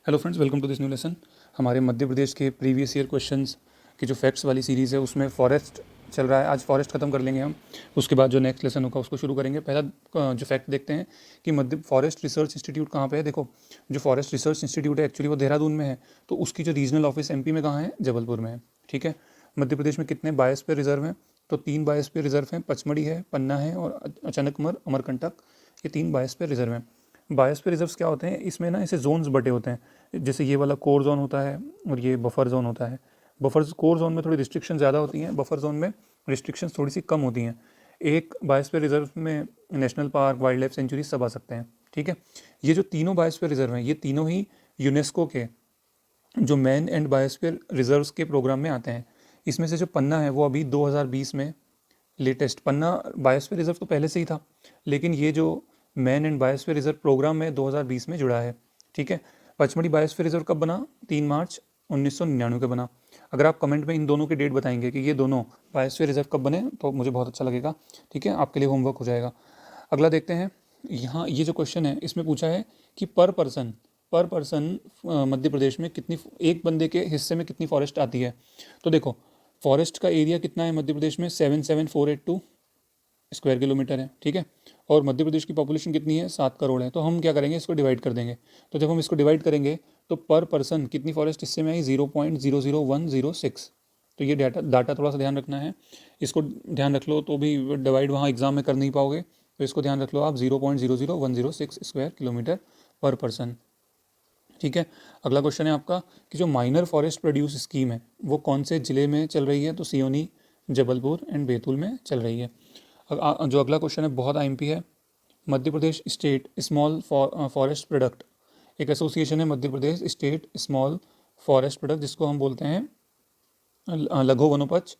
Hello friends, welcome to this new lesson. हमारे मध्य प्रदेश के previous year questions की जो फैक्ट्स वाली सीरीज़ है उसमें फॉरेस्ट चल रहा है। आज फॉरेस्ट ख़त्म कर लेंगे हम, उसके बाद जो नेक्स्ट लेसन होगा उसको शुरू करेंगे। पहला जो फैक्ट देखते हैं कि मध्य फॉरेस्ट रिसर्च इंस्टीट्यूट कहाँ पे है। देखो, जो फॉरेस्ट रिसर्च इंस्टीट्यूट है एक्चुअली वो देहरादून में है, तो उसकी जो रीजनल ऑफिस एमपी में कहाँ है, जबलपुर में है। ठीक है। मध्य प्रदेश में कितने बायोस्फीयर रिजर्व हैं, तो 3 बायोस्फीयर रिजर्व हैं। पचमढ़ी है, पन्ना है और अचानकमर अमरकंटक, ये 3 बायोस्फीयर रिजर्व हैं। बायोस्फीयर रिजर्व्स क्या होते हैं, इसमें ना ऐसे जोन्स बटे होते हैं। जैसे ये वाला कोर जोन होता है और ये बफर जोन होता है। बफर कोर जोन में थोड़ी रिस्ट्रिक्शन ज़्यादा होती हैं, बफर जोन में रिस्ट्रिक्शंस थोड़ी सी कम होती हैं। एक बायोस्फीयर रिजर्व में national park, wild life sanctuary सब आ सकते हैं। ठीक है। ये जो तीनों बायोस्फीयर रिजर्व हैं, ये तीनों ही यूनेस्को के जो मैन एंड बायोस्फीयर रिजर्व्स के प्रोग्राम में आते हैं। इसमें से जो पन्ना है वो अभी 2020 में लेटेस्ट, पन्ना बायोस्फीयर रिजर्व तो पहले से ही था, लेकिन ये जो man and biosphere reserve programme में 2020 में जुड़ा है। ठीक है। पचमढ़ी बायोस्फीयर रिजर्व कब बना, 3 मार्च 1999 को बना। अगर आप कमेंट में इन दोनों के डेट बताएंगे कि ये दोनों बायोस्फीयर रिजर्व कब बने तो मुझे बहुत अच्छा लगेगा। ठीक है, आपके लिए होमवर्क हो जाएगा। अगला देखते हैं। यहाँ ये जो क्वेश्चन है इसमें पूछा है कि पर पर्सन मध्य प्रदेश में कितनी, एक बंदे के हिस्से में कितनी फॉरेस्ट आती है। तो देखो, फॉरेस्ट का एरिया कितना है मध्य प्रदेश में, 77482 स्क्वायर किलोमीटर है। ठीक है। और मध्य प्रदेश की पॉपुलेशन कितनी है, 7 करोड़ है। तो हम क्या करेंगे, इसको डिवाइड कर देंगे। तो जब हम इसको डिवाइड करेंगे तो पर पर्सन कितनी फॉरेस्ट हिस्से में आई, 0.00106। तो ये डाटा थोड़ा सा ध्यान रखना है, इसको ध्यान रख लो। तो भी डिवाइड वहाँ एग्जाम में कर नहीं पाओगे, तो इसको ध्यान रख लो आप, 0.00106 स्क्वायर किलोमीटर पर पर्सन। ठीक है। अगला क्वेश्चन है आपका कि जो माइनर फॉरेस्ट प्रोड्यूस स्कीम है वो कौन से ज़िले में चल रही है, तो सियोनी, जबलपुर एंड बैतूल में चल रही है। जो अगला क्वेश्चन है बहुत आईएमपी है। Madhya Pradesh state small forest product, एक एसोसिएशन है Madhya Pradesh state small forest product, जिसको हम बोलते हैं लघु वनोपज।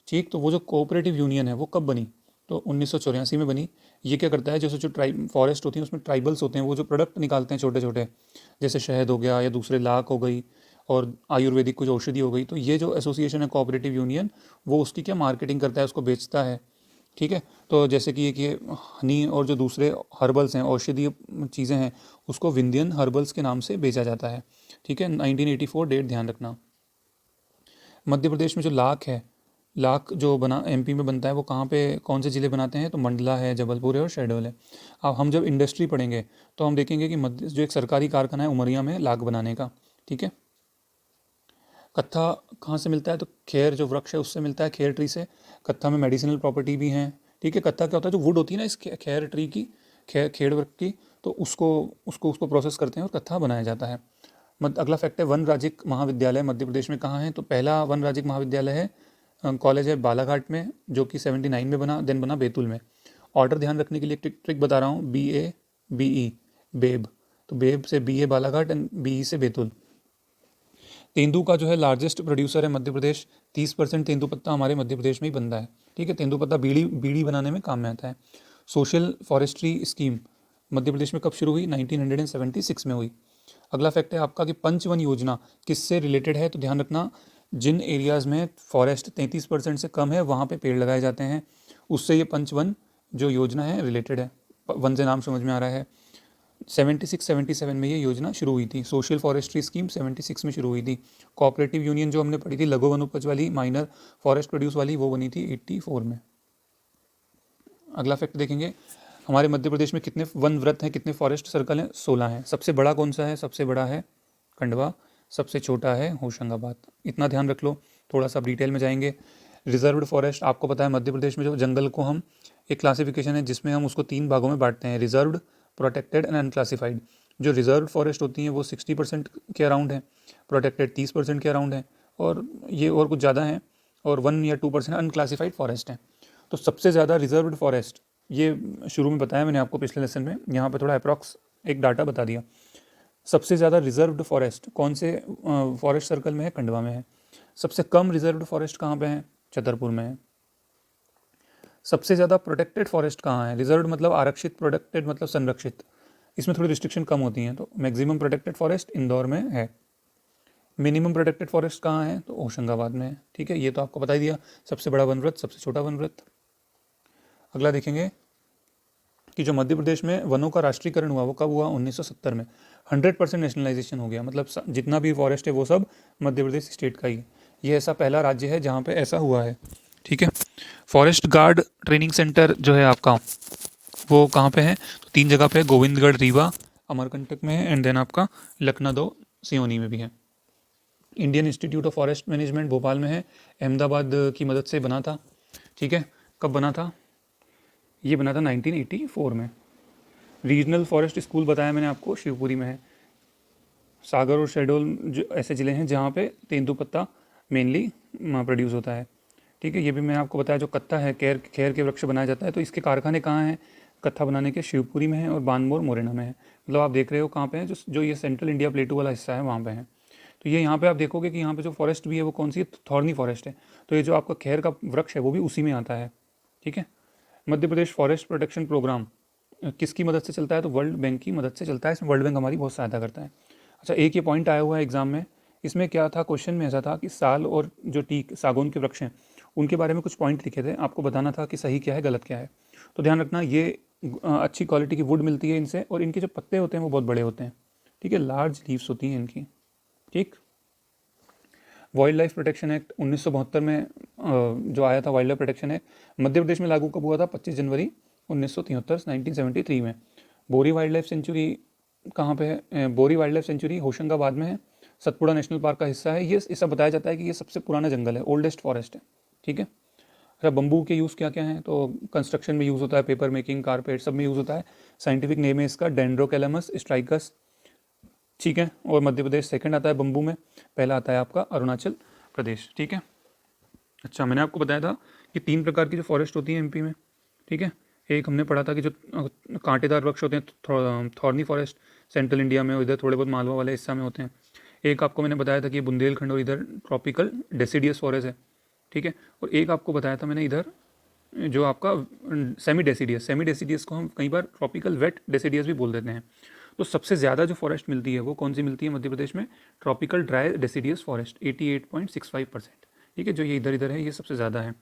ठीक। तो वो जो कोऑपरेटिव यूनियन है वो कब बनी, तो 1984 में बनी। ये क्या करता है, जैसे जो ट्राइब फॉरेस्ट होती है उसमें ट्राइबल्स होते हैं, वो जो प्रोडक्ट निकालते हैं छोटे छोटे, जैसे शहद हो गया या दूसरे लाख हो गई और आयुर्वेदिक कुछ औषधि हो गई, तो ये जो एसोसिएशन है कोऑपरेटिव यूनियन, वो उसकी क्या मार्केटिंग करता है, उसको बेचता है। ठीक है। तो जैसे कि ये हनी और जो दूसरे हर्बल्स हैं, औषधीय चीज़ें हैं, उसको विंध्यन हर्बल्स के नाम से बेचा जाता है। ठीक है। 1984 डेट ध्यान रखना। मध्य प्रदेश में जो लाख है, लाख जो बना एमपी में बनता है, वो कहाँ पे, कौन से ज़िले बनाते हैं, तो मंडला है, जबलपुर है और शहडोल है। अब हम जब इंडस्ट्री पढ़ेंगे तो हम देखेंगे कि मध्य जो एक सरकारी कारखाना है उमरिया में लाख बनाने का। ठीक है। कत्था कहाँ से मिलता है, तो खेर जो वृक्ष है उससे मिलता है, खेर ट्री से। कत्था में मेडिसिनल प्रॉपर्टी भी हैं। ठीक है। कत्था क्या होता है, जो वुड होती है ना इस खेर ट्री की, खेड़ वृक्ष की, तो उसको उसको उसको प्रोसेस करते हैं और कत्था बनाया जाता है। अगला फैक्ट है वन राज्यिक महाविद्यालय मध्य प्रदेश में कहाँ है, तो पहला वन राज्यिक महाविद्यालय है, कॉलेज है बालाघाट में, जो कि 79 में बना, देन बना बैतूल में। ऑर्डर ध्यान रखने के लिए ट्रिक बता रहा हूँ, BA BE बेब, तो बेब से BA बालाघाट एंड BE से बैतूल। तेंदू का जो है लार्जेस्ट प्रोड्यूसर है मध्य प्रदेश, 30% तेंदूपत्ता हमारे मध्य प्रदेश में ही बनता है। ठीक है। तेंदूपत्ता बीड़ी बीड़ी बनाने में काम में आता है। Social forestry scheme Madhya Pradesh में कब शुरू हुई, 1976 में हुई। अगला फैक्ट है आपका कि पंचवन योजना किससे रिलेटेड है, तो ध्यान रखना, जिन एरियाज़ में फॉरेस्ट 33% से कम है वहाँ पे पेड़ लगाए जाते हैं, उससे ये पंचवन जो योजना है रिलेटेड है। वन से नाम समझ में आ रहा है। 76-77 में ये योजना शुरू हुई थी। सोशल फॉरेस्ट्री स्कीम 76 में शुरू हुई थी। कोऑपरेटिव यूनियन जो हमने पढ़ी थी लघु वनोपज वाली, माइनर फॉरेस्ट प्रोड्यूस वाली, वो बनी थी 84 में। अगला फैक्ट देखेंगे, हमारे मध्य प्रदेश में कितने वन व्रत हैं, कितने फॉरेस्ट सर्कल हैं, 16 हैं। सबसे बड़ा कौन सा है, सबसे बड़ा है खंडवा, सबसे छोटा है होशंगाबाद। इतना ध्यान रख लो। थोड़ा सा डिटेल में जाएंगे। रिजर्व्ड फॉरेस्ट, आपको पता है मध्य प्रदेश में जो जंगल को हम, एक क्लासिफिकेशन है जिसमें हम उसको 3 भागों में बांटते हैं, रिजर्व्ड, प्रोटेक्टेड एंड अनक्लासिफाइड। जो रिजर्व फॉरेस्ट होती हैं वो 60% के अराउंड है, प्रोटेक्टेड 30% के अराउंड है, और ये और कुछ ज़्यादा हैं, और 1 या 2% अनक्लासिफाइड फॉरेस्ट हैं। तो सबसे ज़्यादा रिजर्व्ड फॉरेस्ट, ये शुरू में बताया मैंने आपको पिछले लेसन में, यहाँ पे थोड़ा अप्रॉक्स एक डाटा बता दिया। सबसे ज़्यादा रिजर्व्ड फॉरेस्ट कौन से फॉरेस्ट सर्कल में है, खंडवा में है। सबसे कम रिजर्व्ड फॉरेस्ट कहाँ पे है, छतरपुर में है। सबसे ज़्यादा प्रोटेक्टेड फॉरेस्ट कहाँ है, रिजर्व्ड मतलब आरक्षित, प्रोटेक्टेड मतलब संरक्षित, इसमें थोड़ी रिस्ट्रिक्शन कम होती हैं। तो मैक्सिमम प्रोटेक्टेड फॉरेस्ट इंदौर में है। मिनिमम प्रोटेक्टेड फॉरेस्ट कहाँ है, तो होशंगाबाद में है। ठीक है। ये तो आपको बता ही दिया, सबसे बड़ा वनव्रत, सबसे छोटा वनव्रत। अगला देखेंगे कि जो मध्य प्रदेश में वनों का राष्ट्रीयकरण हुआ वो कब हुआ, 1970 में। 100% नेशनलाइजेशन हो गया, मतलब जितना भी फॉरेस्ट है वो सब मध्य प्रदेश स्टेट का ही है। ये ऐसा पहला राज्य है जहाँ पे ऐसा हुआ है। ठीक है। फॉरेस्ट गार्ड ट्रेनिंग सेंटर जो है आपका वो कहाँ पे है, तो 3 जगह पे है, गोविंदगढ़, रीवा, अमरकंटक में है, एंड देन आपका लखनऊ सियोनी में भी है। Indian institute of forest management Bhopal में है, अहमदाबाद की मदद से बना था। ठीक है। कब बना था, ये बना था 1984 में। रीजनल फॉरेस्ट स्कूल बताया मैंने आपको, शिवपुरी में है। सागर और शहडोल जो ऐसे ज़िले हैं जहाँ पे तेंदुपत्ता मेनली प्रोड्यूस होता है। ठीक है। ये भी मैंने आपको बताया, जो कत्था है, खैर के वृक्ष बनाया जाता है, तो इसके कारखाने कहाँ हैं कत्था बनाने के, शिवपुरी में है और बानमोर मोरेना में है। मतलब आप देख रहे हो कहाँ पे है, जो ये सेंट्रल इंडिया प्लेटू वाला हिस्सा है वहाँ पे है। तो ये यहाँ पे आप देखोगे कि यहाँ पे जो फॉरेस्ट भी है वो कौन सी है, थॉर्नी फॉरेस्ट है। तो ये जो आपका खैर का वृक्ष है वो भी उसी में आता है। ठीक है। Madhya Pradesh forest protection programme किसकी मदद से चलता है, तो वर्ल्ड बैंक की मदद से चलता है। इसमें वर्ल्ड बैंक हमारी बहुत सहायता करता है। अच्छा, एक ये पॉइंट आया हुआ है एग्जाम में, इसमें क्या था, क्वेश्चन में ऐसा था कि साल और जो टीक सागौन के वृक्ष हैं उनके बारे में कुछ पॉइंट लिखे थे, आपको बताना था कि सही क्या है गलत क्या है। तो ध्यान रखना, ये अच्छी क्वालिटी की वुड मिलती है इनसे, और इनके जो पत्ते होते हैं वो बहुत बड़े होते हैं। ठीक है। लार्ज लीव्स होती हैं इनकी। ठीक। वाइल्ड लाइफ प्रोटेक्शन एक्ट 1972 में जो आया था, wild life protection act Madhya Pradesh में लागू कब हुआ था, 25 जनवरी 1973 1973 में। बोरी वाइल्ड लाइफ सेंचुरी कहाँ पे है, बोरी वाइल्ड लाइफ सेंचुरी होशंगाबाद में है, सतपुड़ा नेशनल पार्क का हिस्सा है। ये ऐसा बताया जाता है कि ये सबसे पुराना जंगल है, ओल्डेस्ट फॉरेस्ट है। ठीक है। अच्छा, बम्बू के यूज़ क्या क्या हैं, तो कंस्ट्रक्शन में यूज़ होता है, पेपर मेकिंग, कारपेट, सब में यूज़ होता है। साइंटिफिक नेम है इसका डेंड्रोकैलेमस स्ट्राइकस। ठीक है। और मध्य प्रदेश सेकंड आता है बम्बू में, पहला आता है आपका अरुणाचल प्रदेश। ठीक है। अच्छा, मैंने आपको बताया था कि 3 प्रकार की जो फॉरेस्ट होती है एमपी में। ठीक है। एक हमने पढ़ा था कि जो कांटेदार वृक्ष होते हैं, थॉर्नी फॉरेस्ट सेंट्रल इंडिया में, और इधर थोड़े बहुत मालवा वाले हिस्सा में होते हैं। एक आपको मैंने बताया था कि बुंदेलखंड और इधर ट्रॉपिकल डेसिडियस फॉरेस्ट है। ठीक है। और एक आपको बताया था मैंने इधर जो आपका सेमी डेसिडियस को हम कई बार ट्रॉपिकल वेट डेसिडियस भी बोल देते हैं। तो सबसे ज़्यादा जो फॉरेस्ट मिलती है वो कौन सी मिलती है मध्य प्रदेश में, ट्रॉपिकल ड्राई डेसिडियस फॉरेस्ट 88.65%। ठीक है। जो ये इधर इधर है ये सबसे ज़्यादा है।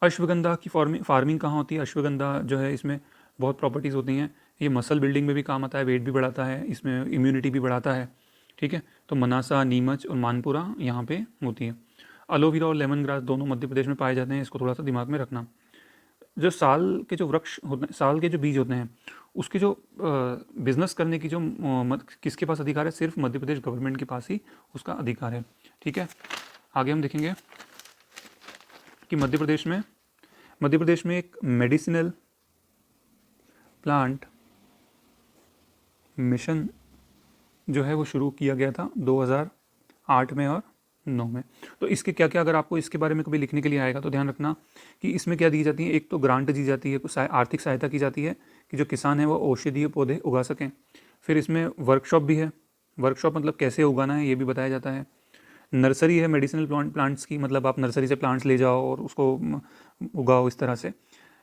अश्वगंधा की फार्मिंग कहाँ होती है, अश्वगंधा जो है इसमें बहुत प्रॉपर्टीज़ होती हैं। ये मसल बिल्डिंग में भी काम आता है, वेट भी बढ़ाता है, इसमें इम्यूनिटी भी बढ़ाता है। ठीक है। तो मनासा, नीमच और मानपुरा यहाँ पे होती है। एलोवेरा और लेमन ग्रास दोनों मध्य प्रदेश में पाए जाते हैं, इसको थोड़ा सा दिमाग में रखना। जो साल के जो वृक्ष होते हैं, साल के जो बीज होते हैं, उसके जो बिजनेस करने की जो किसके पास अधिकार है, सिर्फ मध्य प्रदेश गवर्नमेंट के पास ही उसका अधिकार है। ठीक है। आगे हम देखेंगे कि मध्य प्रदेश में एक मेडिसिनल प्लांट मिशन जो है वो शुरू किया गया था 2008 में और 9 में। तो इसके क्या क्या, अगर आपको इसके बारे में कभी लिखने के लिए आएगा तो ध्यान रखना कि इसमें क्या दी जाती है। एक तो ग्रांट दी जाती है, कुछ आर्थिक सहायता की जाती है कि जो किसान है वो औषधीय पौधे उगा सकें। फिर इसमें वर्कशॉप भी है, वर्कशॉप मतलब कैसे उगाना है ये भी बताया जाता है। नर्सरी है मेडिसिनल प्लांट्स की, मतलब आप नर्सरी से प्लांट्स ले जाओ और उसको उगाओ इस तरह से।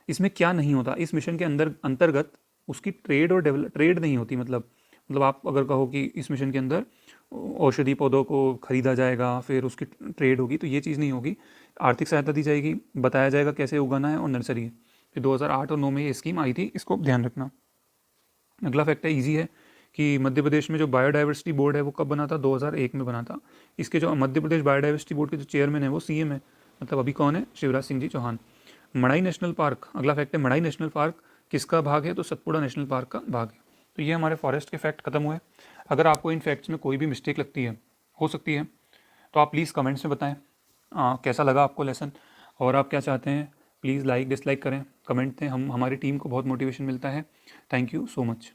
इसमें क्या नहीं होता, इस मिशन के अंतर्गत उसकी ट्रेड नहीं होती। मतलब आप अगर कहो कि इस मिशन के अंदर औषधि पौधों को खरीदा जाएगा फिर उसकी ट्रेड होगी, तो ये चीज़ नहीं होगी। आर्थिक सहायता दी जाएगी, बताया जाएगा कैसे उगाना है, और नर्सरी है। फिर 2008 और 9 में ये स्कीम आई थी, इसको ध्यान रखना। अगला फैक्ट है, ईजी है, कि मध्य प्रदेश में जो बायोडाइवर्सिटी बोर्ड है वो कब बना था, 2001 में बना था। इसके जो मध्य प्रदेश बायोडाइवर्सिटी बोर्ड के जो चेयरमैन है वो सीएम है, मतलब अभी कौन है, शिवराज सिंह जी चौहान। मड़ाई नेशनल पार्क, अगला फैक्ट है, मड़ाई नेशनल पार्क किसका भाग है, तो सतपुड़ा नेशनल पार्क का भाग है। तो ये हमारे फॉरेस्ट के फैक्ट खत्म हुए। अगर आपको इन फैक्ट्स में कोई भी मिस्टेक लगती है, हो सकती है, तो आप प्लीज़ कमेंट्स में बताएं कैसा लगा आपको लेसन, और आप क्या चाहते हैं। प्लीज़ लाइक डिसलाइक करें, कमेंट दें, हमारी टीम को बहुत मोटिवेशन मिलता है। Thank you so much.